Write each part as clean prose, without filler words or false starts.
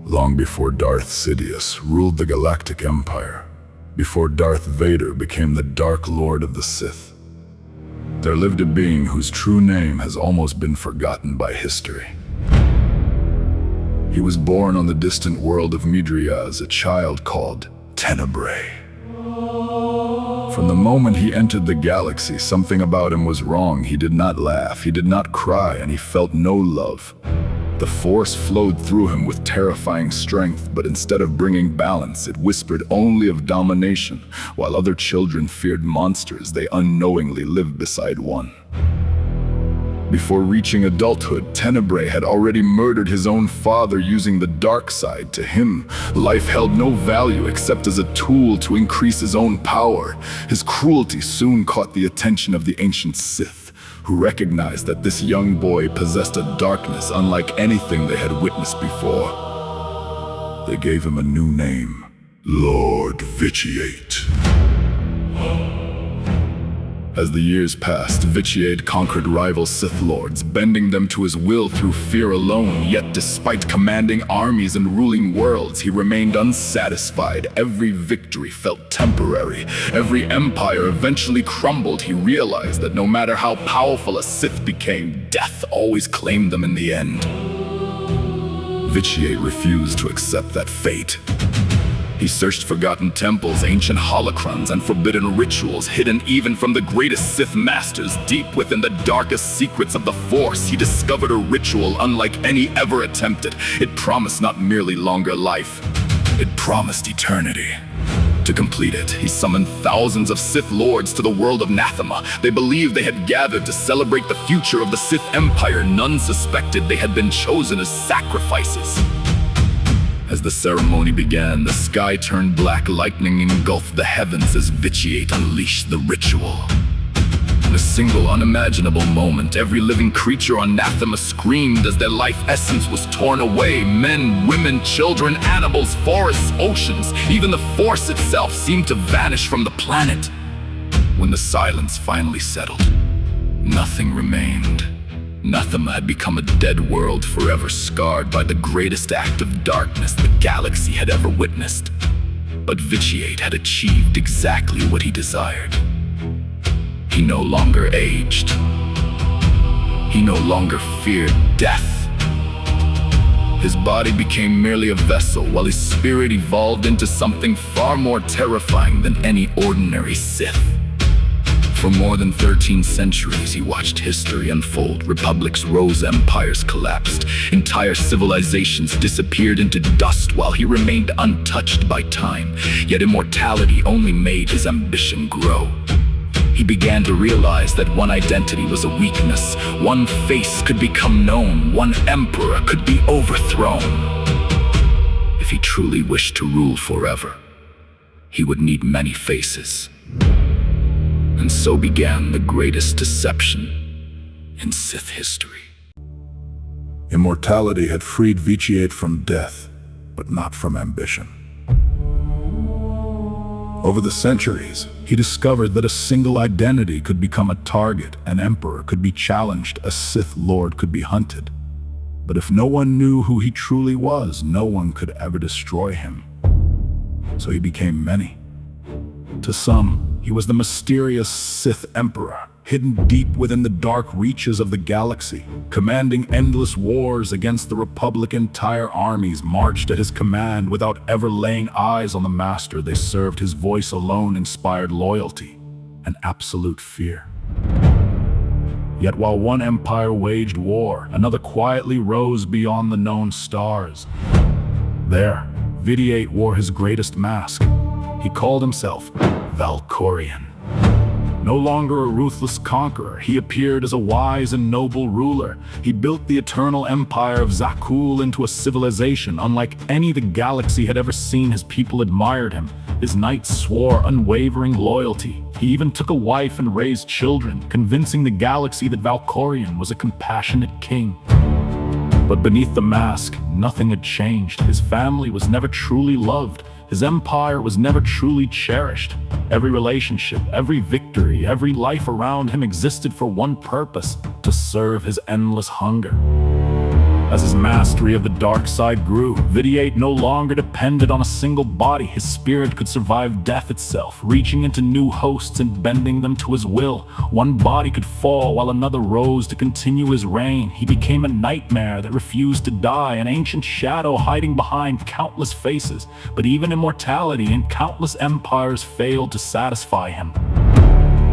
Long before Darth Sidious ruled the Galactic Empire, before Darth Vader became the Dark Lord of the Sith, there lived a being whose true name has almost been forgotten by history. He was born on the distant world of Midria as a child called Tenebrae. From the moment he entered the galaxy, something about him was wrong. He did not laugh, he did not cry, and he felt no love. The Force flowed through him with terrifying strength, but instead of bringing balance, it whispered only of domination. While other children feared monsters, they unknowingly lived beside one. Before reaching adulthood, Tenebrae had already murdered his own father using the dark side. To him, life held no value except as a tool to increase his own power. His cruelty soon caught the attention of the ancient Sith, who recognized that this young boy possessed a darkness unlike anything they had witnessed before. They gave him a new name, Lord Vitiate. As the years passed, Vitiate conquered rival Sith Lords, bending them to his will through fear alone. Yet despite commanding armies and ruling worlds, he remained unsatisfied. Every victory felt temporary. Every empire eventually crumbled. He realized that no matter how powerful a Sith became, death always claimed them in the end. Vitiate refused to accept that fate. He searched forgotten temples, ancient holocrons, and forbidden rituals hidden even from the greatest Sith masters. Deep within the darkest secrets of the Force, he discovered a ritual unlike any ever attempted. It promised not merely longer life, it promised eternity. To complete it, he summoned thousands of Sith Lords to the world of Nathema. They believed they had gathered to celebrate the future of the Sith Empire. None suspected they had been chosen as sacrifices. As the ceremony began, the sky turned black, lightning engulfed the heavens as Vitiate unleashed the ritual. In a single unimaginable moment, every living creature on Nathema screamed as their life essence was torn away. Men, women, children, animals, forests, oceans, even the Force itself seemed to vanish from the planet. When the silence finally settled, nothing remained. Nathema had become a dead world, forever scarred by the greatest act of darkness the galaxy had ever witnessed. But Vitiate had achieved exactly what he desired. He no longer aged. He no longer feared death. His body became merely a vessel, while his spirit evolved into something far more terrifying than any ordinary Sith. For more than 13 centuries, he watched history unfold. Republics rose, empires collapsed. Entire civilizations disappeared into dust while he remained untouched by time. Yet immortality only made his ambition grow. He began to realize that one identity was a weakness. One face could become known. One emperor could be overthrown. If he truly wished to rule forever, he would need many faces. And so began the greatest deception in Sith history. Immortality had freed Vitiate from death, but not from ambition. Over the centuries, he discovered that a single identity could become a target. An emperor could be challenged, a Sith Lord could be hunted. But if no one knew who he truly was, no one could ever destroy him. So he became many. To some, he was the mysterious Sith Emperor, hidden deep within the dark reaches of the galaxy, commanding endless wars against the Republic. Entire armies marched at his command without ever laying eyes on the master. They served. His voice alone inspired loyalty and absolute fear. Yet while one empire waged war, another quietly rose beyond the known stars. There, Vitiate wore his greatest mask. He called himself Valkorion. No longer a ruthless conqueror, he appeared as a wise and noble ruler. He built the eternal empire of Zakul into a civilization unlike any the galaxy had ever seen. His people admired him. His knights swore unwavering loyalty. He even took a wife and raised children, convincing the galaxy that Valkorion was a compassionate king. But beneath the mask, nothing had changed. His family was never truly loved. His empire was never truly cherished. Every relationship, every victory, every life around him existed for one purpose: to serve his endless hunger. As his mastery of the dark side grew, Vitiate no longer depended on a single body. His spirit could survive death itself, reaching into new hosts and bending them to his will. One body could fall while another rose to continue his reign. He became a nightmare that refused to die, an ancient shadow hiding behind countless faces. But even immortality and countless empires failed to satisfy him.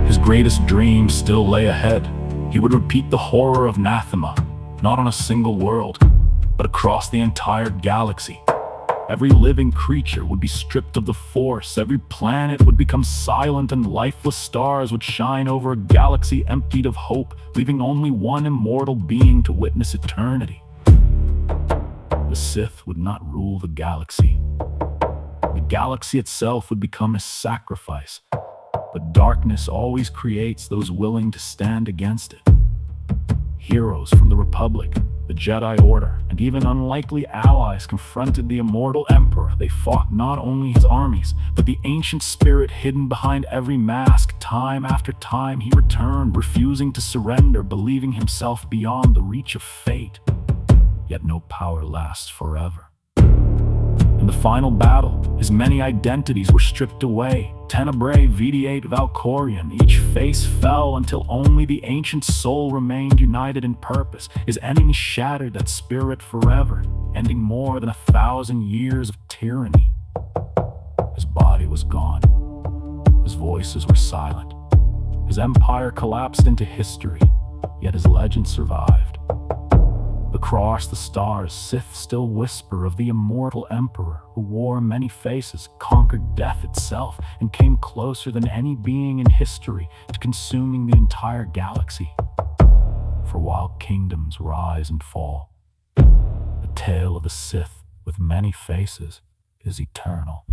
His greatest dream still lay ahead. He would repeat the horror of Nathema, not on a single world, but across the entire galaxy. Every living creature would be stripped of the Force, every planet would become silent, and lifeless stars would shine over a galaxy emptied of hope, leaving only one immortal being to witness eternity. The Sith would not rule the galaxy. The galaxy itself would become a sacrifice, but darkness always creates those willing to stand against it. Heroes from the Republic, the Jedi Order, and even unlikely allies confronted the immortal Emperor. They fought not only his armies, but the ancient spirit hidden behind every mask. Time after time he returned, refusing to surrender, believing himself beyond the reach of fate. Yet no power lasts forever. In the final battle, his many identities were stripped away. Tenebrae, Vitiate, Valkorion, each face fell until only the ancient soul remained united in purpose. His enemies shattered that spirit forever, ending more than 1,000 years of tyranny. His body was gone. His voices were silent. His empire collapsed into history, yet his legend survived. Across the stars, Sith still whisper of the immortal Emperor who wore many faces, conquered death itself, and came closer than any being in history to consuming the entire galaxy. For while kingdoms rise and fall, the tale of the Sith with many faces is eternal.